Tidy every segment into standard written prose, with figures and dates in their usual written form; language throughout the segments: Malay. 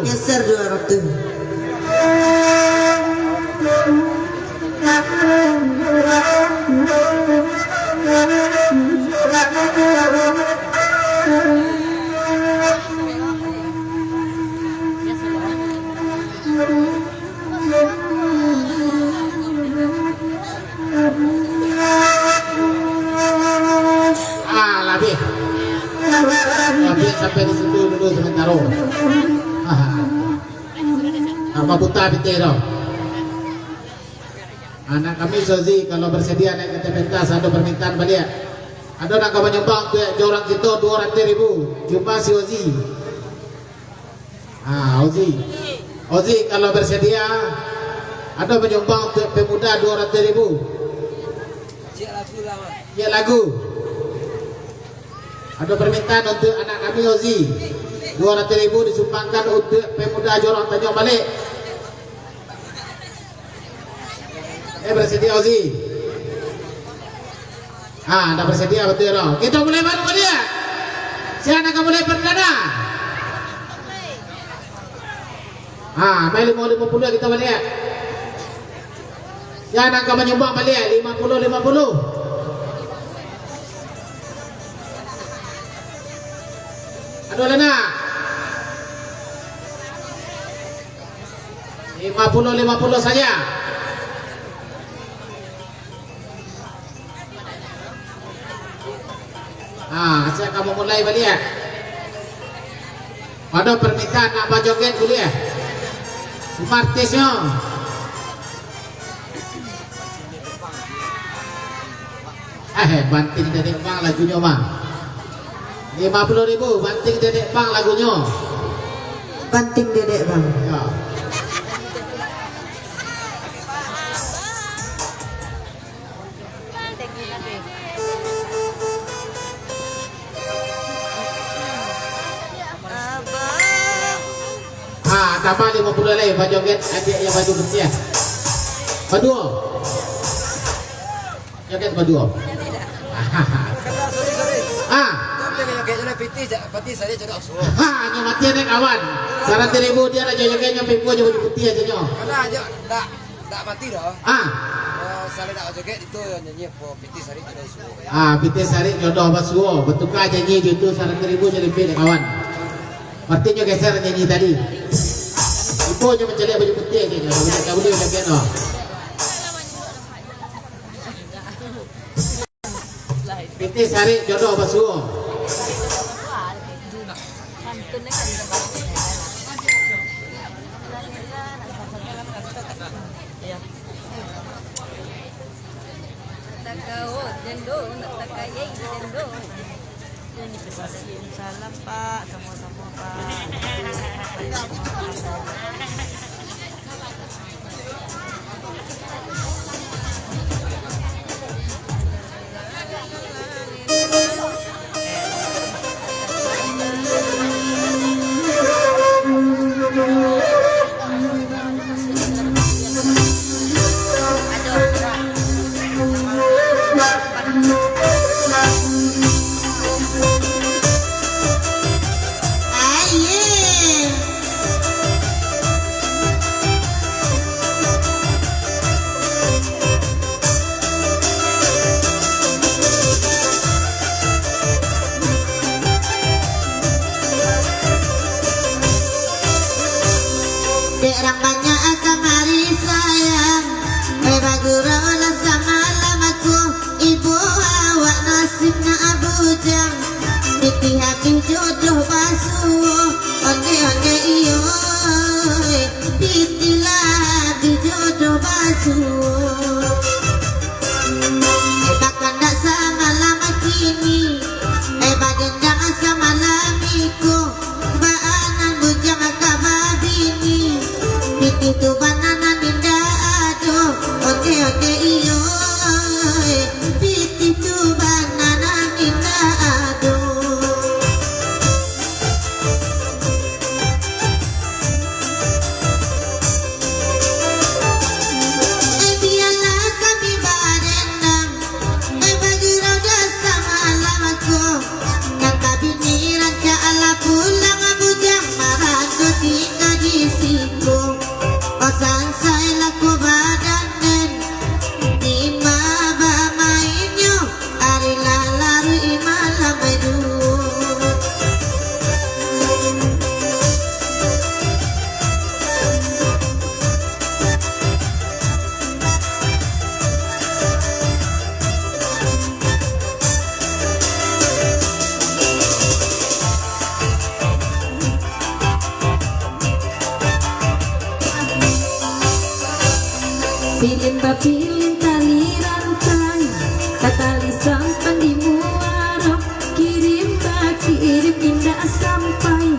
Geser 200. Lebih sampai di situ dulu sementara. Apa buta pitero? Anak kami Sozi kalau bersedia naik ke pentas ada permintaan balik. Ada nak kau menyumbang ke orang kita 200.000. Jumpa si Ozi. Ozi kalau bersedia ada menyumbang untuk pemuda 200.000. Ya lagu. Ada permintaan untuk anak kami Ozi 200.000 disumbangkan untuk pemuda Jorong Tanjung Balik. Bersedia Ozi? Dah bersedia betul dong. Kita mulai baru dia. Siapa nak mulai perdana? Main 50 kita balik. Siapa nak menyumbang balik 50. Aduh lena 50 saja. Saya kamu mulai balik. Ada permintaan nak bajoget kuliah. Martisnya. Banting dedek bang lagunya mah. 50.000 banting dedek bang lagunya. Banting dedek bang. Ya. Tambah 50 lagi bajoget adik yang baju bersih. Berdua. Joget berdua. Hanya mati nih kawan. 100.000 dia nak jogetnya pipu aja baju putih aja nyo. Karena aja tak mati dah. Saling nak joget itu nyanyi po piti sari jodoh suo. Piti sari jodoh basuo. Betul kah nyanyi itu 100.000 jadi pilih kawan. Artinya geser nyanyi tadi. Ibu aja mencelik baju putih aja nyo. Kau boleh joget no. Piti sari jodoh basuo. Salam Pak, sama-sama Pak. Aduh. dek orang banyak kamari sayang bagura ulah sama lamaku ibu awak nasibnya abujang Titi hati jodoh basuh onde iyo Titi lagi jodoh basuh takkan dak sama lama kini badan jangan sama lamiku baanan bujang kababini Titi tu banana ninda aduh onde iyo Titi tu banana ninda aduh biarlah kami barendang bagi roda sama lamaku yang kabini ranca ala pulang bujang marah tu tinggal di situ kosan saya laku badanen ima bamainyo arilah laru imalam edu pilin tali rantai katali sampan di muara kirim indah sampai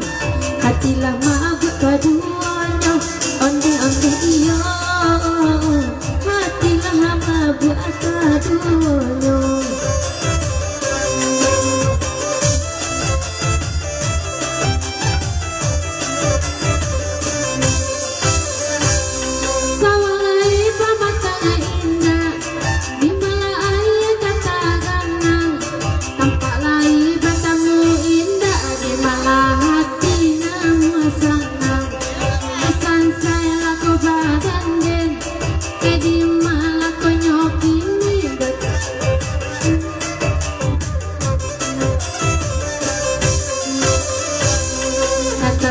hatilah mabuk keduanya onde iyo hatilah mabuk keduanya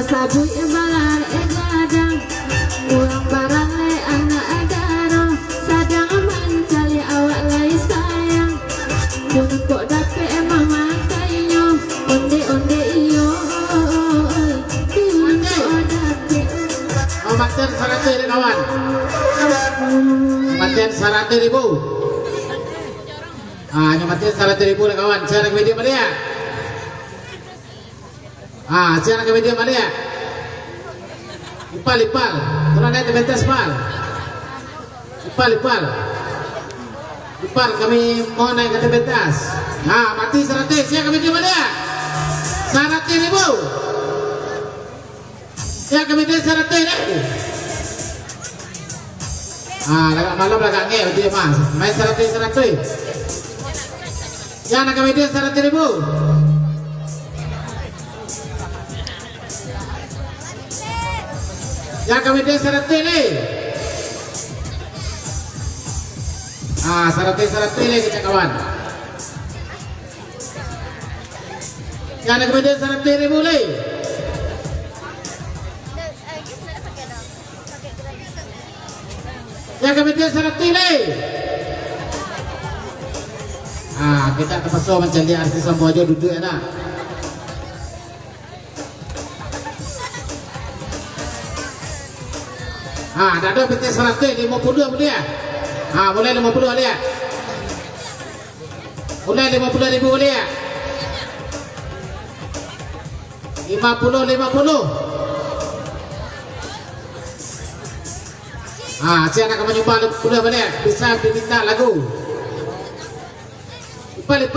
sabu balar gadang ulang barang le anak adaro sadang mencari awak lai sayang dulu kok dapet emang matanya onde iyo dulu kok dapet Matian 100 kawan. Matian 100.000. Matian 100.000 kawan. Share ke video mana ya? Share ke video mana ya? Ipal. Tolong naik ke pentas pal. Ipal. Kami mau naik ke pentas. Mati 100. Share ke video mana ya? 100.000. Ya kami dia 100 dah. Lagak malam lagak nge betul mas. Main 100. Ya nak kami dia 100.000. Ya kami dia 100 ni. 100 ni kita kawan. Ya nak kami dia 100.000 ni. Ya kami dia 100 ni. Kita terpaksa mencari artis semua aja duduk enak. Dah ada PT 100 52 boleh ya? Boleh 50 boleh ya? Boleh 50.000 boleh ya? 50. Saya nak menyumbang boleh boleh bisa diminta lagu. Ipal.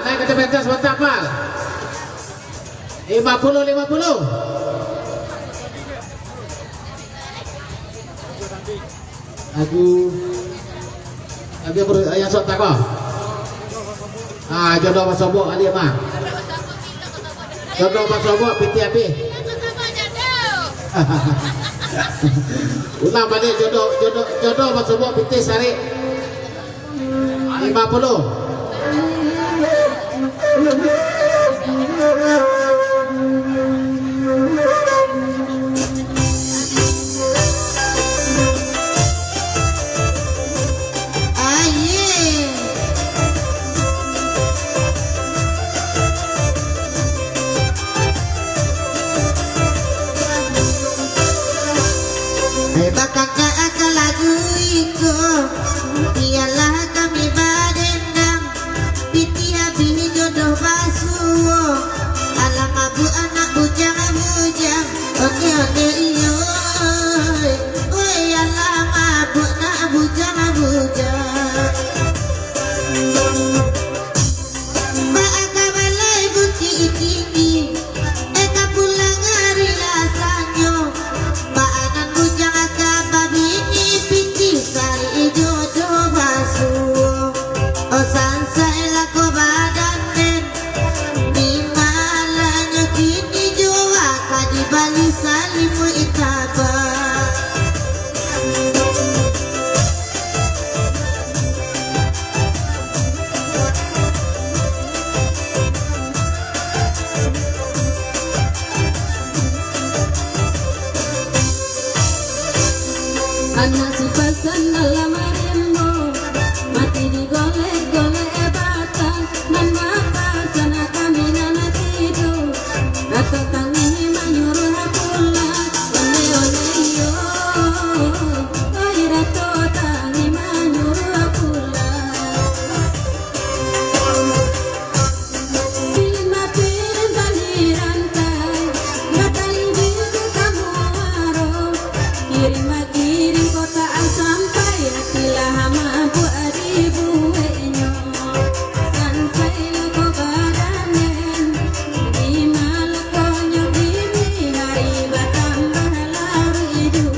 Naik ke pentas sebentar pal. 50. Lagi aku yang sok tak kau. Jodoh Mas Sobok ali mah. Jodoh Mas Sobok piti api. Ulang balik jodoh Mas Sobok piti sari 50. pesan dalam rimbo mati digolek-golek batang nan mata sana kami nana tidur atau tangi menyuruh pulang ole-ole yo oi rato tangi menyuruh pulang Bima piring tali rantai batali biru kamu waro kirim kotaan sampai akilah mampu adibu enyo sampai loko badanen di malakonyo bimi hari batambah lari hidup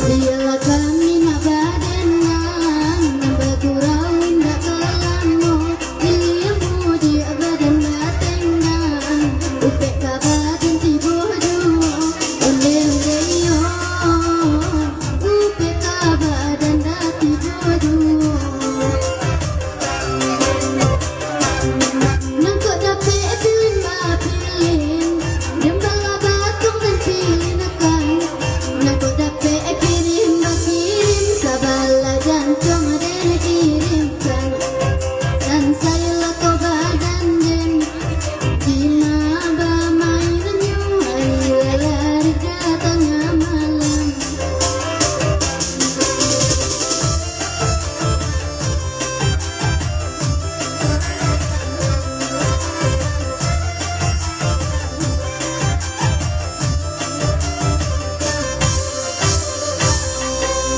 Dialah kami nak badanang nambah kurawin nak kelamu Iliamu dia badan batengan upek kabadan tibuh duo Ole-ole yo upek kabadan dah tibuh duo Nangkut dapet pilih ma pilih Dembala batung dan pilih nakan Nangkut dapet kirim kirim Sabala jantung dan kirimkan Dan saya lako badan den Dina ba mainan yu Ayo lari ke tengah malam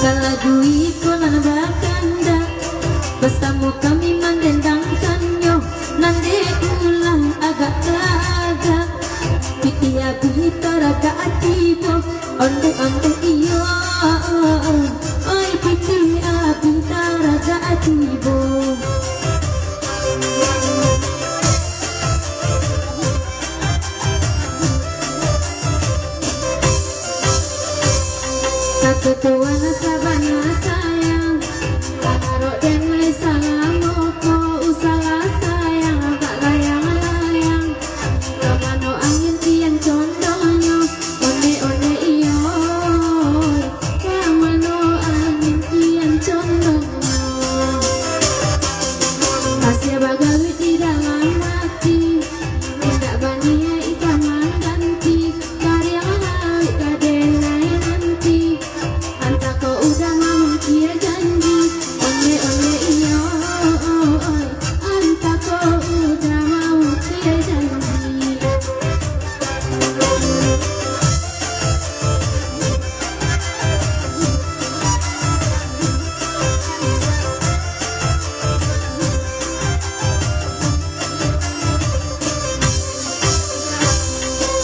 Kalau duit konan bakanda bersama kami mendendangkannya nanti pulang agak-agak pitia bitara tiba onde iyo oi pitia bitara tiba Ketua sabana sayang Karok den wis salamoko usaha sayang agak layang-layang Kamano angin tiang condongnya Onde-onde iyo Kamano angin tiang condongnya Kasih bagawi di dalam hati Tidak bania ikan mengganti Karya lawi kadenai nanti Anta kau udah mau kia janji Ole-ole iyo Anta kau udah mau kia janji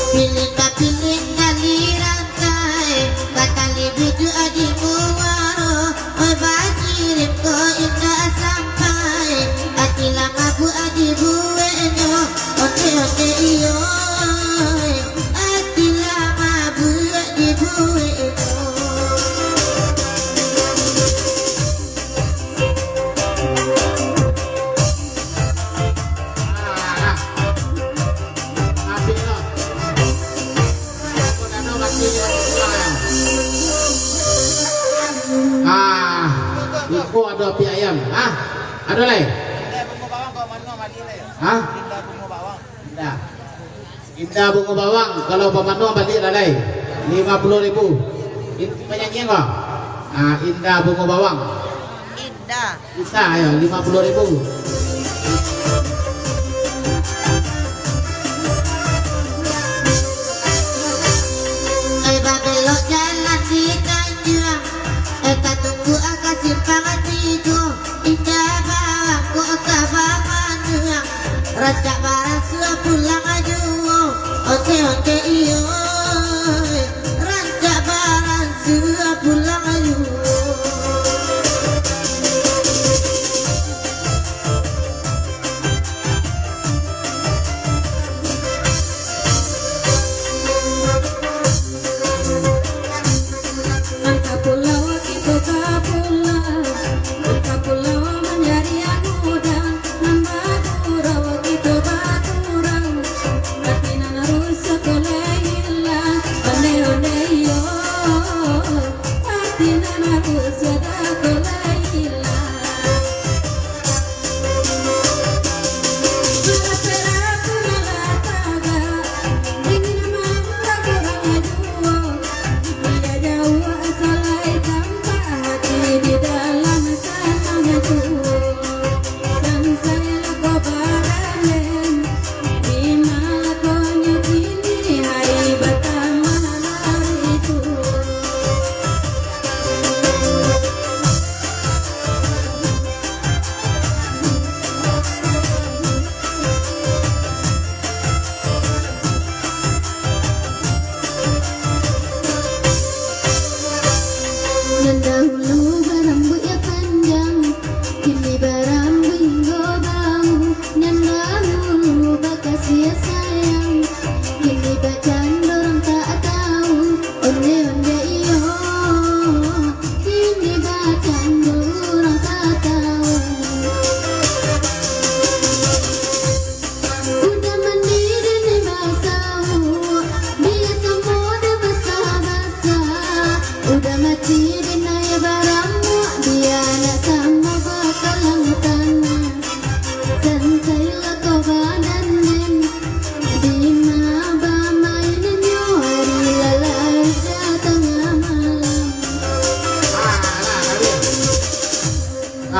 Pilih kali rantai Batali bidu adimu waro Oi bakirim ko indah sampai Atilah mabu adibu enyo Onde-onde iyo Atilah mabu adibu enyo Ibu ada api ayam. Ada lain? Indah bunga bawang kau mana mandi le? Indah bunga bawang. Indah bunga bawang. Kalau pemanu balik lalai 50.000. Penyanyi kok? Indah bunga bawang. Indah. Bisa ayo 50.000. Belok jalan di Tanjung Eka tunggu agak simpang tiga Indah bawang kota Bamanang Rancak barang suah pulang aju Oke iyo Rancak barang suah pulang aju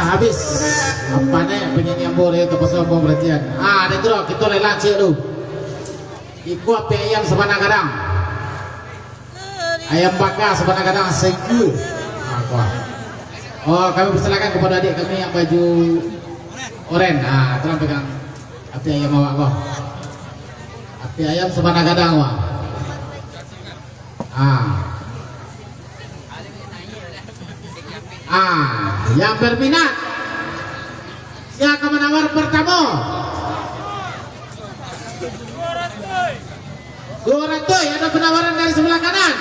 habis. Apa nih penyanyi yang boleh untuk pasal perhatian. Ada itu loh, kita lelang cik lu. Iku api ayam sepanang kadang. Ayam bakar sepanang kadang segu. Oh, kami persilakan kepada adik kami yang baju oren. Terang pegang api ayam awak kau. Api ayam sepanang kadang wah. Yang berminat siapa menawar pertama? 200 ada penawaran dari sebelah kanan.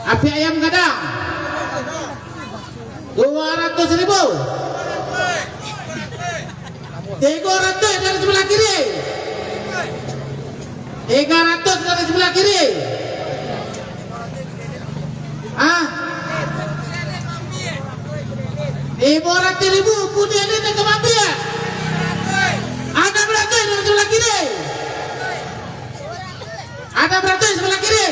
Api ayam gadang 200.000. 300 dari sebelah kiri. 300 dari sebelah kiri. 500.000 putih ini ke mampir. Ada beratus dari sebelah kiri. Ada beratus sebelah kiri.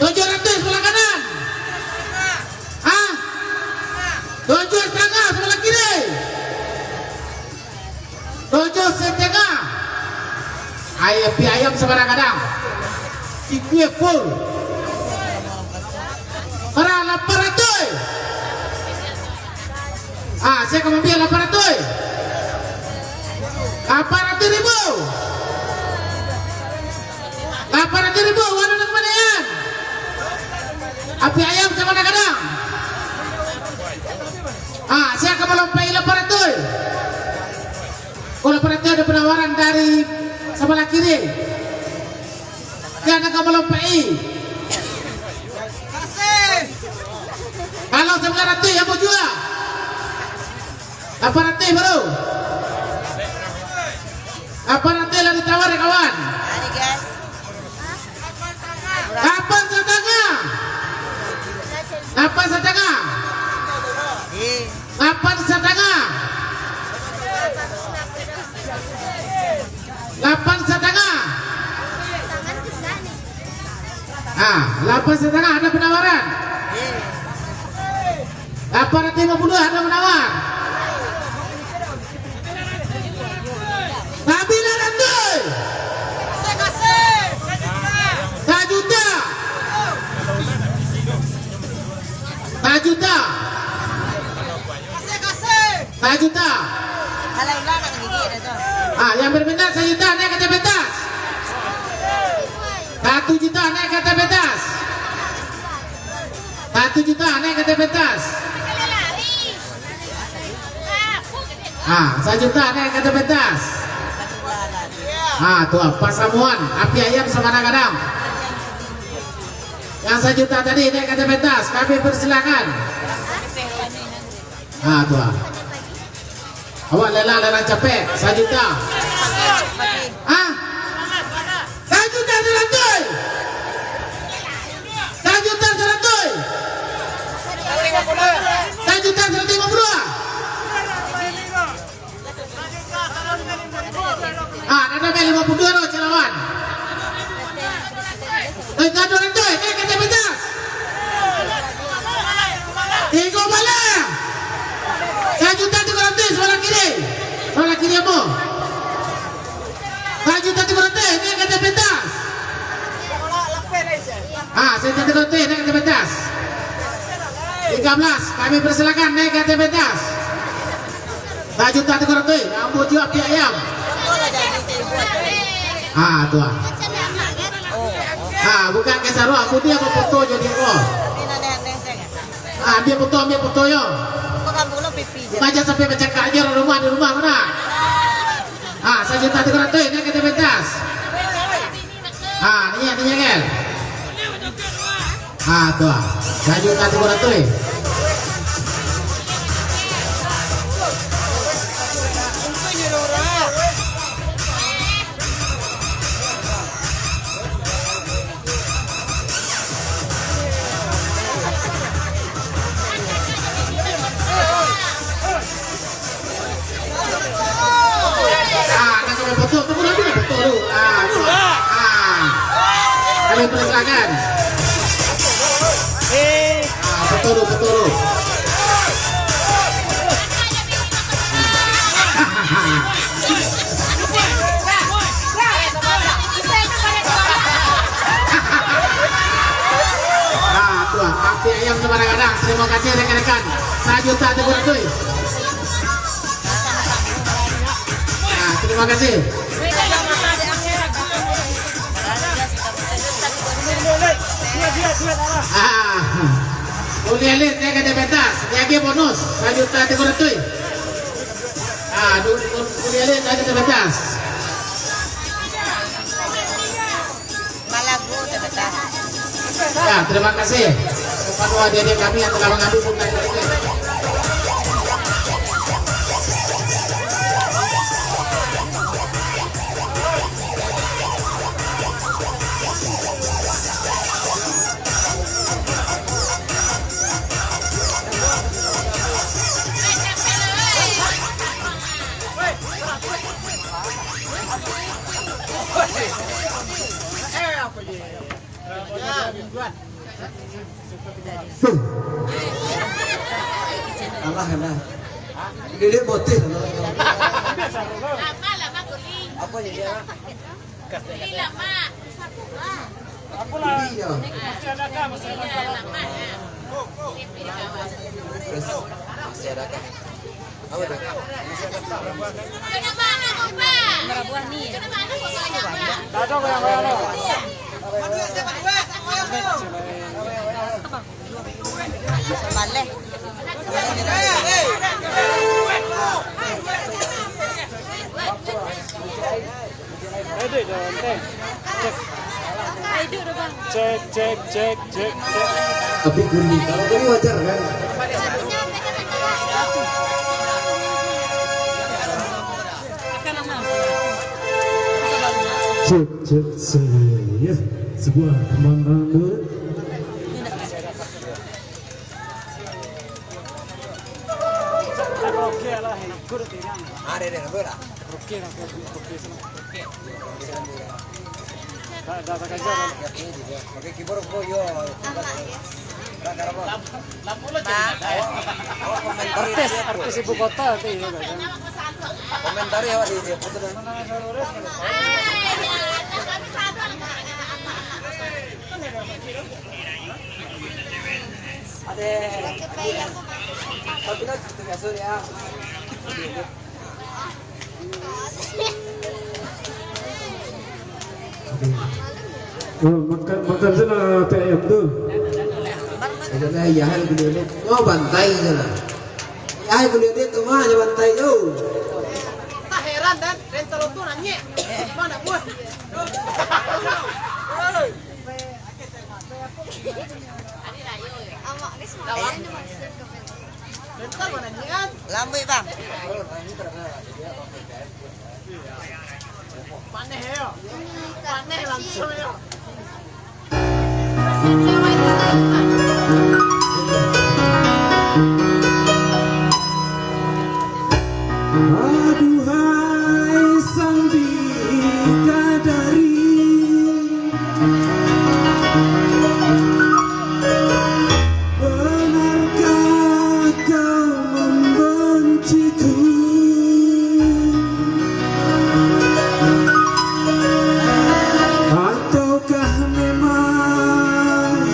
700 sebelah kanan. 7,5 sebelah kiri. 7,5. Ayam sebarang kadang. Sikue full. Para 800. Saya akan ambil 800. 800.000. 800.000. Waduh nak kemanian. Api ayam sama kadang. Saya akan melompai 800. Kalau 800 ada penawaran dari sebelah kiri. Dia akan melompai. Kalau 900 yang mau jual 800 baru 800 lah ditawar ya kawan. 8,5. 8,5. 8,5. 8,5. 8,5 ada penawaran. 850 ada menawar. 900. 1 juta. 1 juta. 1 juta. Yang berminat 1 juta naik ke atas. 1 juta naik ke atas. 1 juta naik ke atas. 1 juta naik ke atas. Tuh pasamuan api ayam sama kadang. Yang 1 juta tadi naik ke atas. Kami persilakan. Tuh. Awak lelang capek 1 juta. 1 juta 100. 1 juta 100. 1 juta 150. Ada 52 loh celawan. Kado rentoy, naik ke atas. 3 malam. 1 juta 300 sebelah kiri. Sebelah kiri apa? 1 juta 300 naik ke atas. 1 juta 300 naik ke atas. 13 kami persilakan naik ke atas. 1 juta 300 ambil juga api ayam. Tuh. Bukan ke sarua, aku dia apa foto jadi kok. Dia foto ambil foto yo. Baca sampai baca aja di rumah mana. 1 juta 300 naik ke atas. Ini kan. Tuh. 1 juta 300. Betul dulu. Kami persilakan. Peturu. Nah, tuh, kaki ayam kadang-kadang. Terima kasih rekan-rekan. 1 juta tegur tuh. Nah, terima kasih. Uli elit, dia kata pentas, dia bonus, 1 juta tegur tuh. Uli elit, dia kata pentas. Malago, tebetas. Ya, terima kasih kepada adik-adik kami yang telah mengambil bukan ini. Allah. Dia motif. Lama kuning. Apa ya dia? Ini lama. Iya. Terus masih ada kan? Apa tuh? Kena mana kau pak? Merabuah nih. Kena mana kau banyak pak? Baleh. Cek. Tapi kuning. Kalau kuning wajar kan? Cek saya sebuah kemangrangan. Ada berapa? Pakai keyboard kok yo. Artis ibu kota tuh ya kan. Komentar ya di foto. Ada. Tapi nak kita kasur ya. Makan sana TM tuh. Ada ya hal beliau ni. Oh bantai je lah. Ya beliau ni tu mah je bantai tu. Tak heran dan rental itu nanya mana buat rental mana nyian Lambai bang. paneh ya paneh langsung ya Aduhai sang bidadari, benarkah kau membenciku? Ataukah memang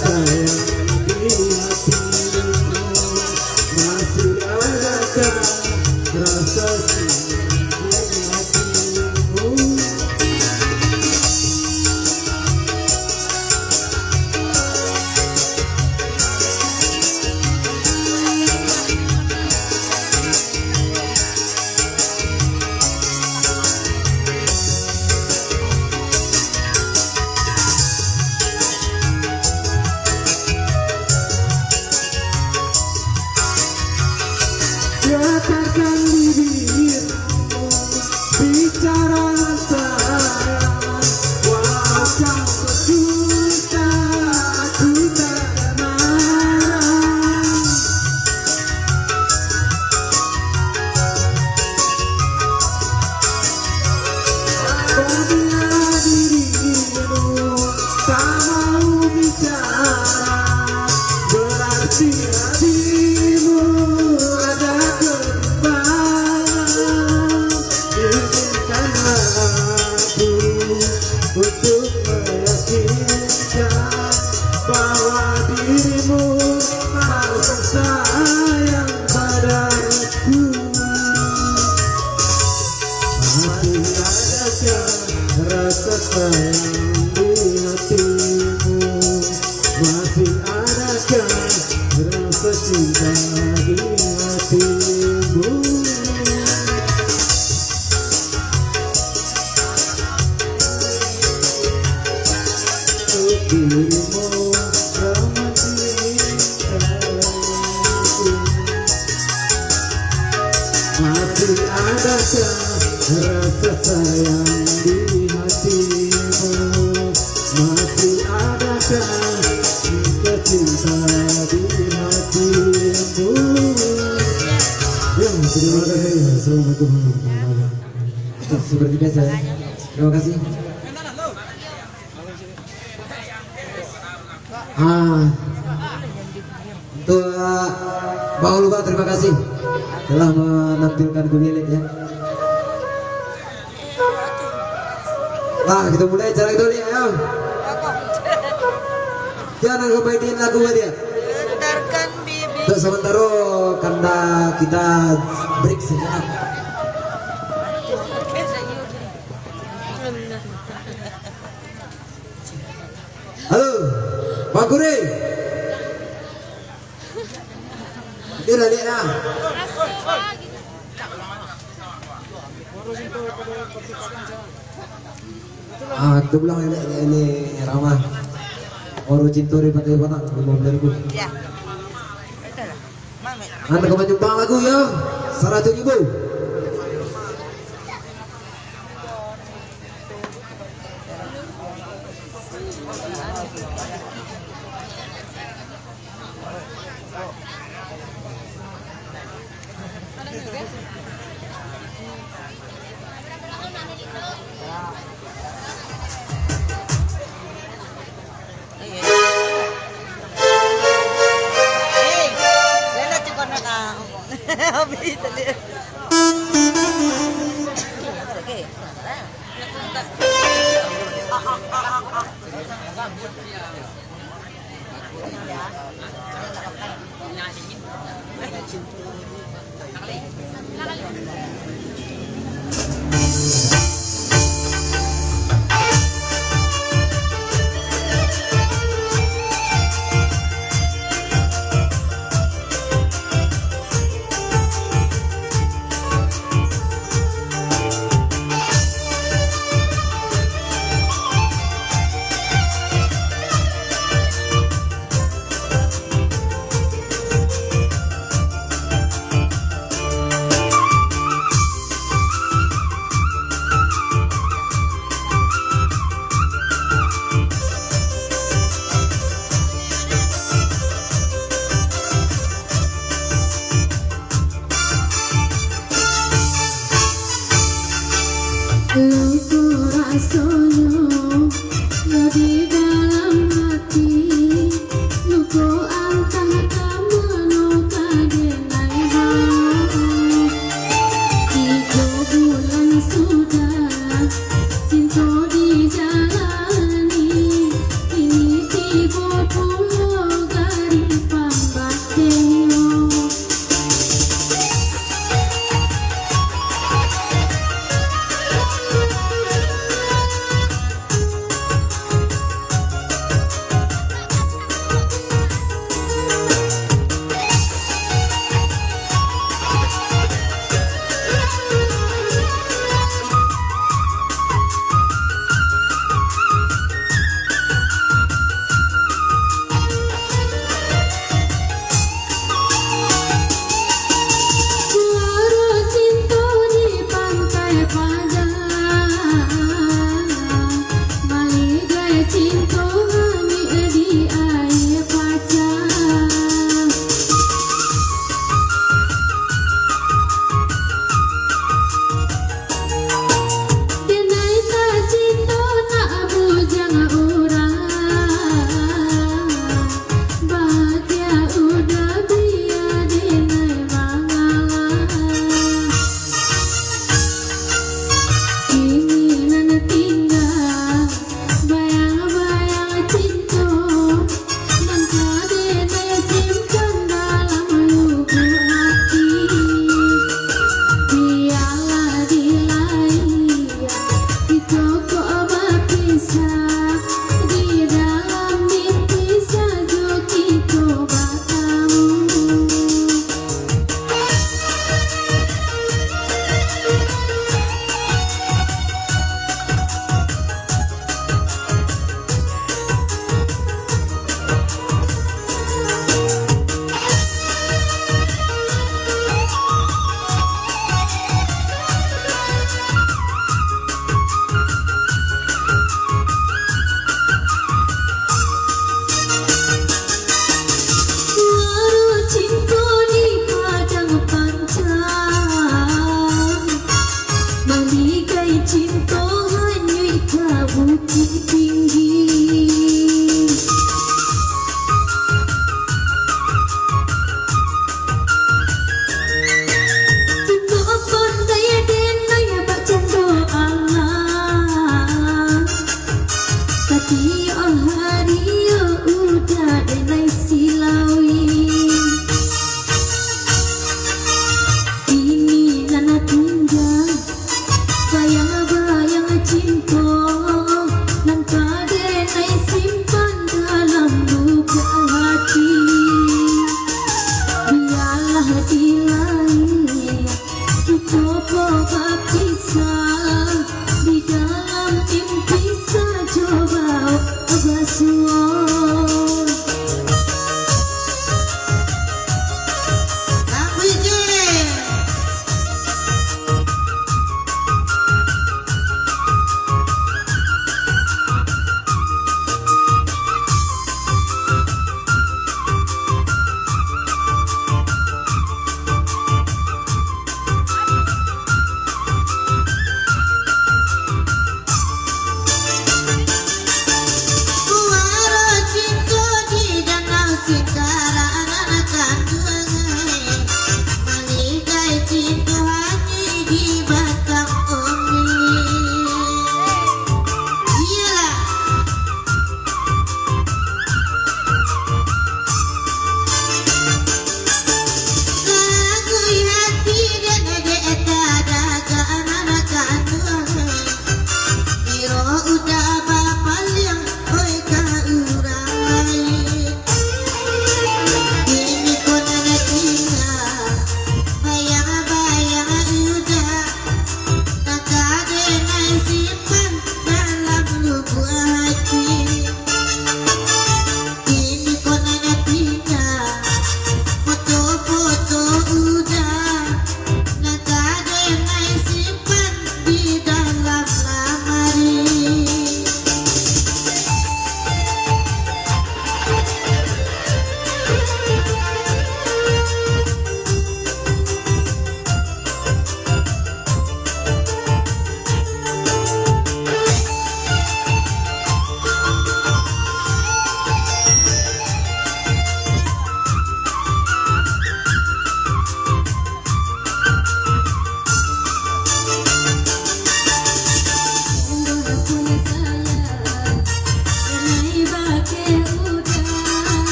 sayang di hatimu, masih adakah rasa cinta di hatimu? Katakan bibirmu, bicara sayang, walau kau berdusta, aku tak marah. Apabila dirimu tak mau bicara, berarti hatimu ada kebimbangan. Izinkanlah aku untuk meyakinkan bahwa dirimu masih sayang padaku. Masih adakah rasa sayang di hatimu? Masih adakah rasa cinta di hatimu? Untuk dirimu ramah cintaku, masih adakah rasa sayang di hatimu? Masih adakah rasa cinta di hatimu? Ya, terima kasih. Assalamualaikum warahmatullahi wabarakatuh. Seperti biasa, terima kasih. Untuk Bang Luba, terima kasih telah menampilkan Gumilik ya. Nah, kita mulai cara itu nih, ayo. Jangan kebaidin lagu dia. Dengarkan bibi. Untuk sementara karena kita break sejenak. Halo, Bang Kure. Dia lihat lah. Kita bilang ini ramah. Orang cinturi pakai kotak 15.000. Ya. Betul lah. Mami. Anda kau menyumbang lagu ya, 100.000. Cinta dijalani, ini tiba pula. bukit tinggi.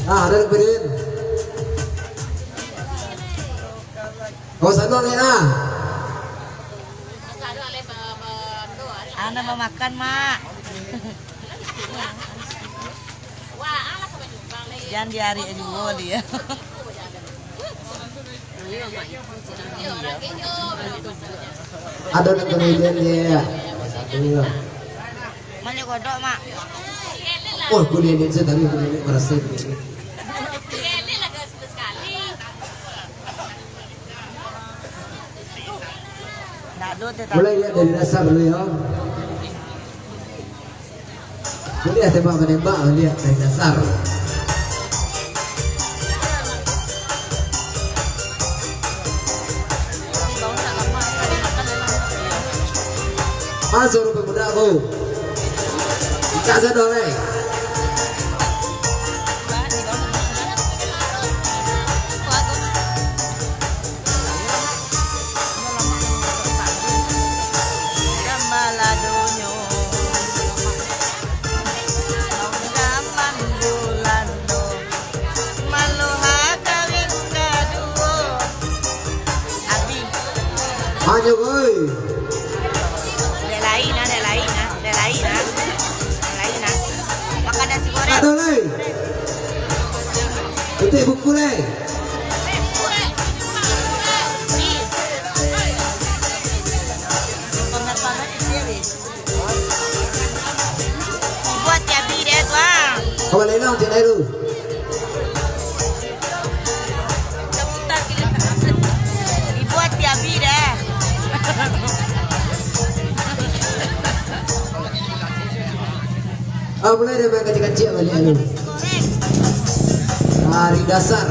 Ada berdin. Kau sana ni nah. Ana mau makan, Mak. Jangan di hari juga dia. Ada nak kemudian dia. Satu. Mana kodok, Mak? Oh, kuliah dia tadi kuliah merasa. Mulai lihat dari dasar dulu ya. Kuliah tembak menembak, lihat dari dasar. Masuk pemuda aku. Cak sedoleh. nasi goreng. Aduh le. Itu buku le. Banget dia weh. Buat cabai deh tuang. Kau balik lang cek dulu. Dibuat cabai deh. Ah mulai dari yang kecil-kecil balik dulu. Hari dasar.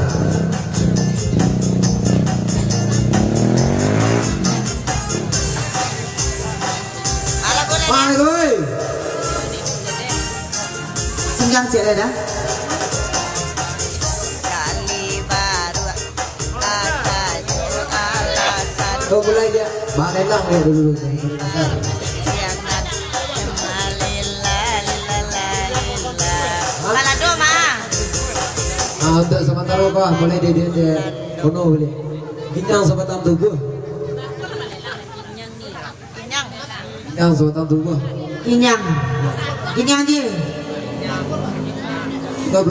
Ala boleh Mana deh. kau? Singgang cek dah. Kali baru rasanya alasan Kau mulai dia. Balik lang ya dulu. siang nanti balado mah. Ah untuk sementara kau mulai dia penuh boleh. Ginyang sebatang tubuh. Kenyang. Ginyang sebatang tubuh. Kinyang je 30.000.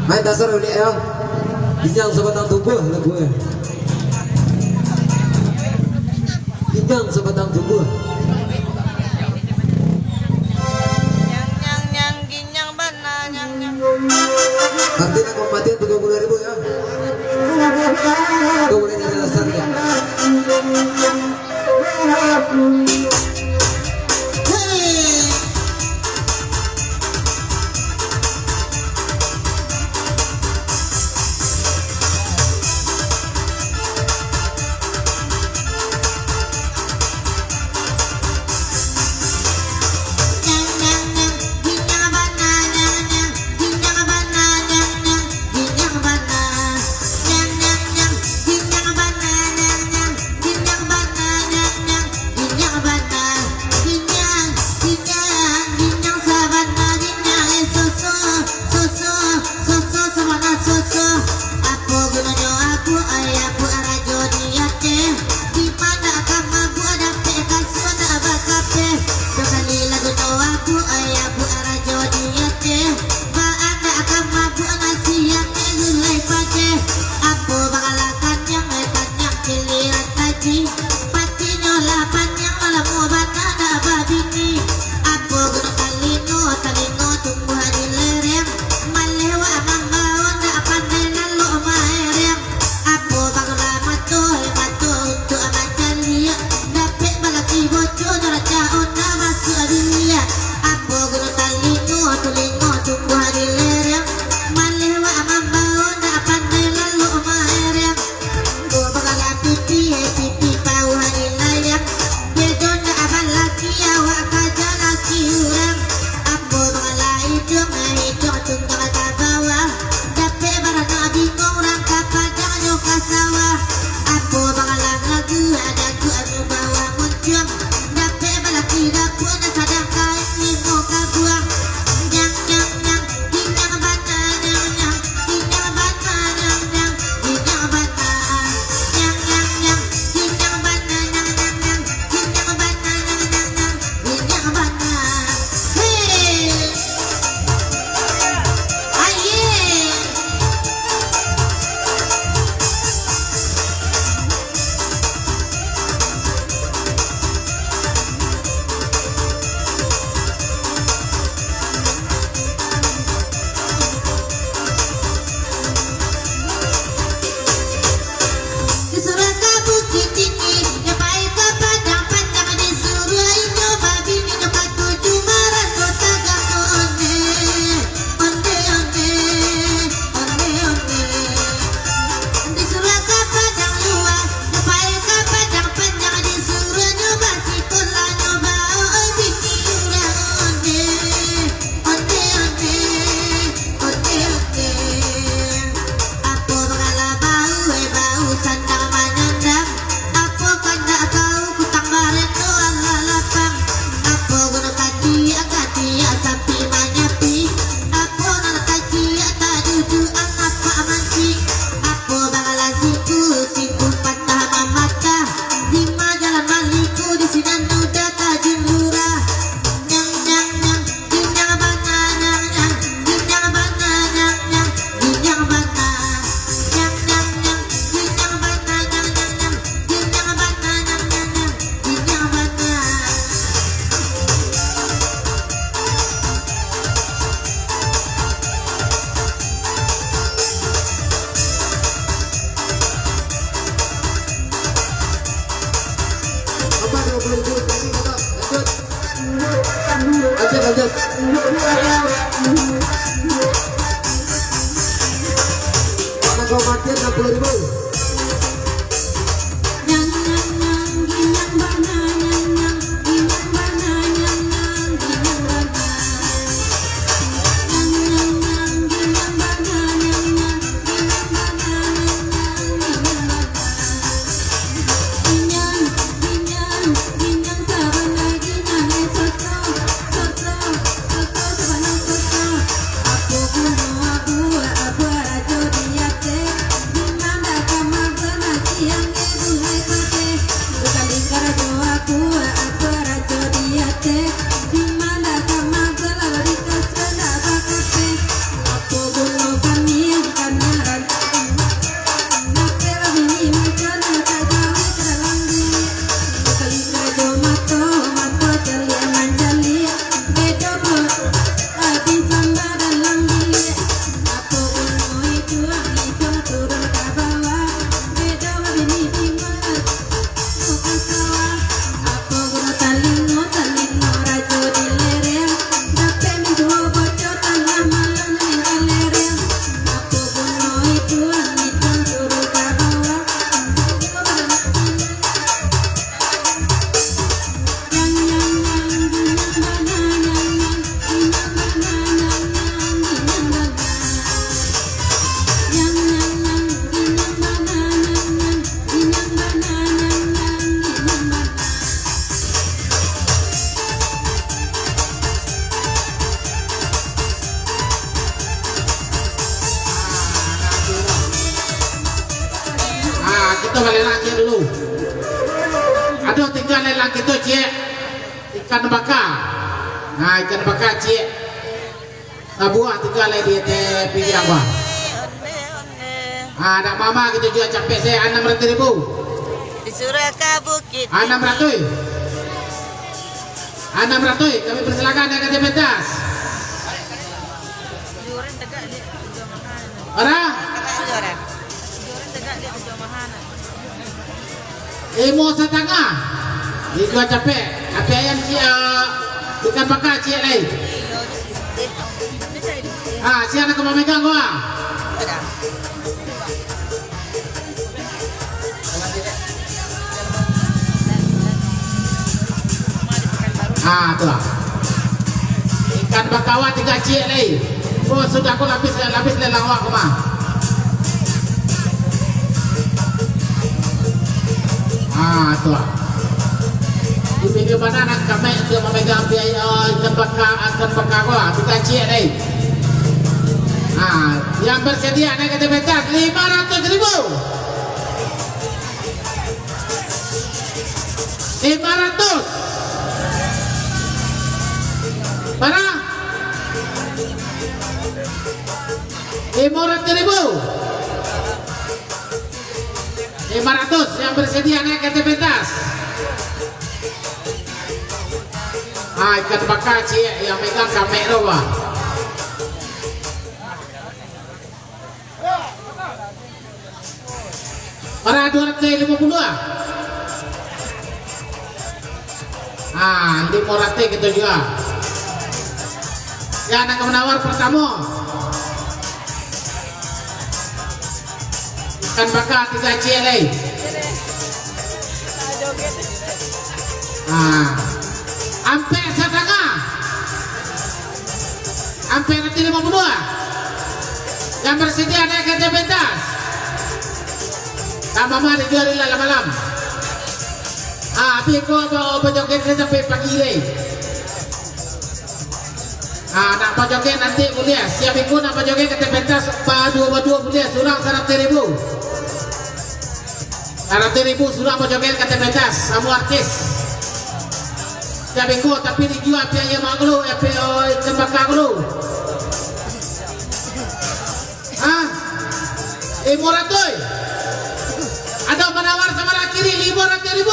Main dasar boleh ya. Ginyang sebatang tubuh lagu ya. Ginyang sebatang tubuh. Nyang ginyang bana nyang. Nanti nak kematian 30.000 ya. Kau boleh jadi dasar ya. Ginyang bana parkir 60.000. Nyang nyang nyang ginyang bana nyang nyang ginyang bana nyang nyang ginyang bana nyang nyang nyang ginyang bana nyang nyang ginyang bana nyang nyang ginyang bana ginyang ginyang ginyang sabana ginyang soso soso soso sabana soso aku kuno aku rajo diate dimana kamagana siang duhai pate sekali karajo aku rajo diate dimana kamagana rikas kena bakate aku kuno kami kanaran nakela bini macana tajawi terlanggi sekali karajo mato mato celia manjali bedo adi samba dalam gili aku kuno itu turun ke bawah bedo bini tinggal sukasawa aku kuno talingo rajo di lereng dapat dua bocor tengah malam tinggal lereng aku kuno itu turun ke bawah yang yang ginyang bana yang yang ginyang bana yang yang ginyang bana yang yang ginyang bana yang yang ginyang bana yang yang ginyang bana Kita balik lagi dulu. Aduh, tinggal lelang kita cik ikan bakar. Nah, ikan bakar cik buah tinggal di pinggir apa? Ada mama kita jual capek saya 600.000. Di Suraka Bukit 600. 600. Kami persilakan yang kata pentas. Juran tegak dia jual makanan. Orang Juran tegak dia jual makanan. Imo setengah. Dijual capek. Tapi ayam ikan bakar cik lain. Siapa nak memegang gua? Sudah. Tu lah. Ikan bakawan 3 cik lain. Oh, sudah aku lapis lelang awak ke mah. Tu lah. Di pinggir mana nak kami untuk memegang biaya ikan bakar gua 3 cik lain. Yang bersedia naik ke pentas 500.000. 500. Para 500.000. 500 yang bersedia naik ke pentas. Ikan bakar cik yang megang kamera wah. Para 250 lah. 500 kita jual. Ya, anak menawar pertama ikan bakar 3 cik lain. Ampe setengah. Ampe nanti 52. Yang bersedia naik ke pentas. Mama dijual malam. Biko apa joget saya sampai pagi ni. Nak joget nanti boleh. Siap ikut nak joget ke pentas dua boleh. Surang 100.000. 100.000 surang joget ke pentas. Semua artis. Siap ikut tapi dijual biaya maklu, ikan bakar dulu. 500. Ada menawar sama laki kiri 500.000.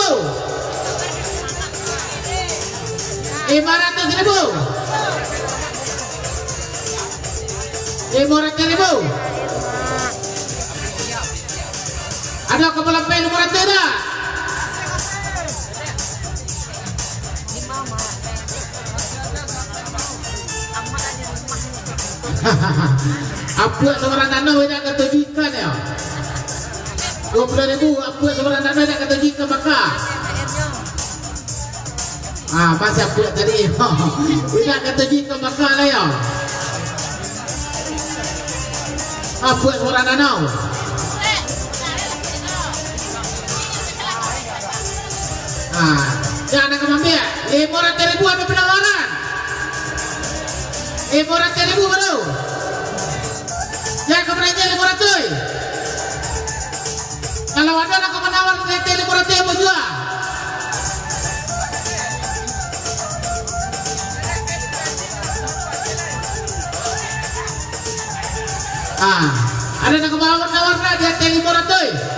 500.000. 500.000. Ada kepala pen 500 dah. Apa seorang tanah tidak ketujukan ya? 20.000 apa seorang anak nak kata jika bakar. Pasal apa tadi? Tidak kata jika bakar lah ya. Apa seorang anak? Jangan nak ambil 500.000 ada penawaran. 500.000 baru. Jangan keberanian 500. Kalau ada nak menawar PT 500 apa jual? Ada nak menawar nak di PT 500.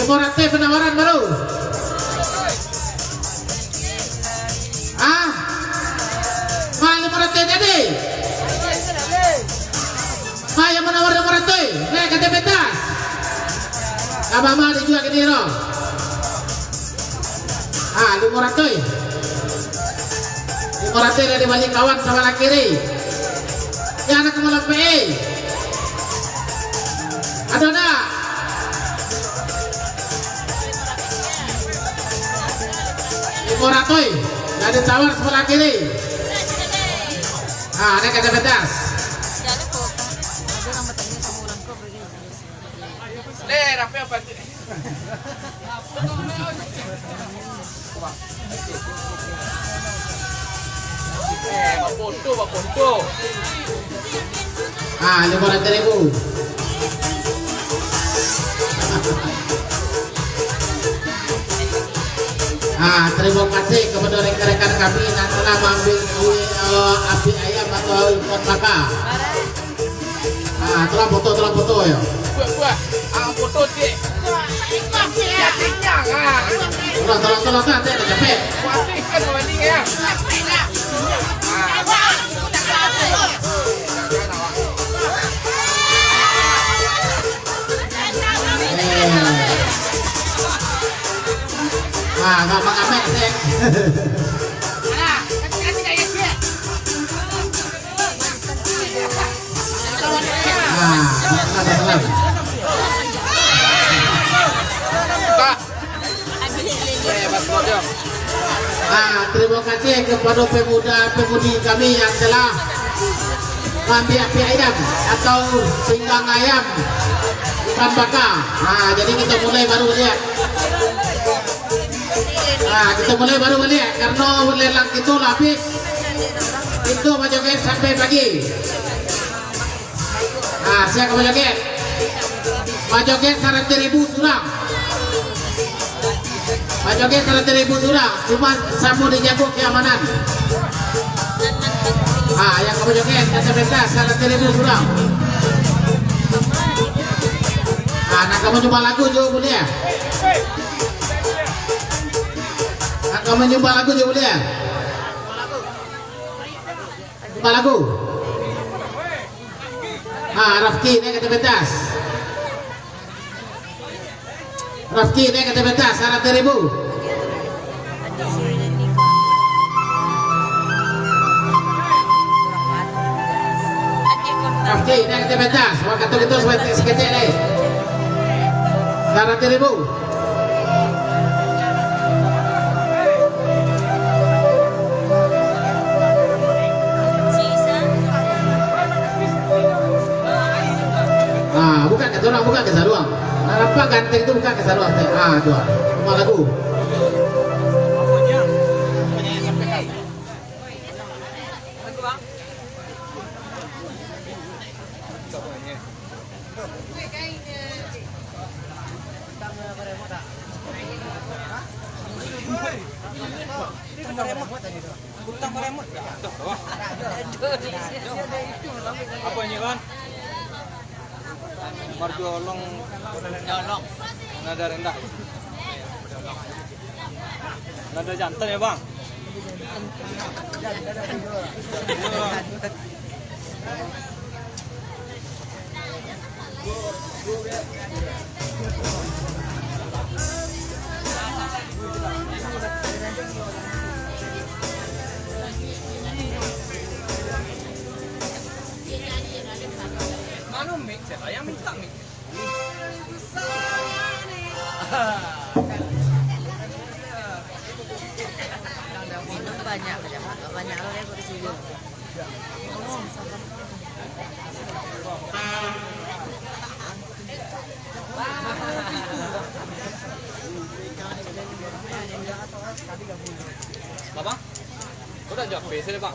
500 penawaran baru. Mahal 500 jadi. Mahal yang menawar 500. Naik kata petas. Abang dijual ke dia. 500. 500 dari balik kawan sama kiri. Yang nak kemalam PE. Ada nak? 500 ada tawar sebelah kiri. Ada kata petas. Apa? Foto. 500.000. Terima kasih kepada rekan-rekan kami yang telah mengambil api ayam atau ikan bakar. Telah foto ya. Buat. Foto cik. Tolong kan, saya dah capek. Kuatik kan wedding ya. Nggak mengamek sih. Terima kasih kepada pemuda-pemudi kami yang telah mengambil api ayam atau pinggang ayam ikan bakar. Jadi kita mulai baru lihat. Kita mulai baru lihat karena lelang itu habis. Itu Pak Joget sampai pagi. Siapa Pak Joget? Pak Joget 100.000 surang. Pak Joget 100.000 surang. Cuma samu dijaga keamanan. Yang Pak Joget kata beta 100.000 surang. Nak kamu coba lagu juga boleh ya? Nak kamu coba lagu juga boleh ya? Coba lagu. Rafki naik kata betas. Rafki naik kata betas 100.000. Rafki naik kata betas. Wah kata itu sekecil deh. 100.000. Bukan ke saruang. Nampak ganteng itu bukan ke saruang. Dua. Cuma lagu. Apa ini kan? Marjolong nyolong nada rendah, nada jantan ya bang. mic, siapa yang minta mic? Minum banyak aja, banyak orang yang di sini. Bapak, kau dah jawab, saya bang.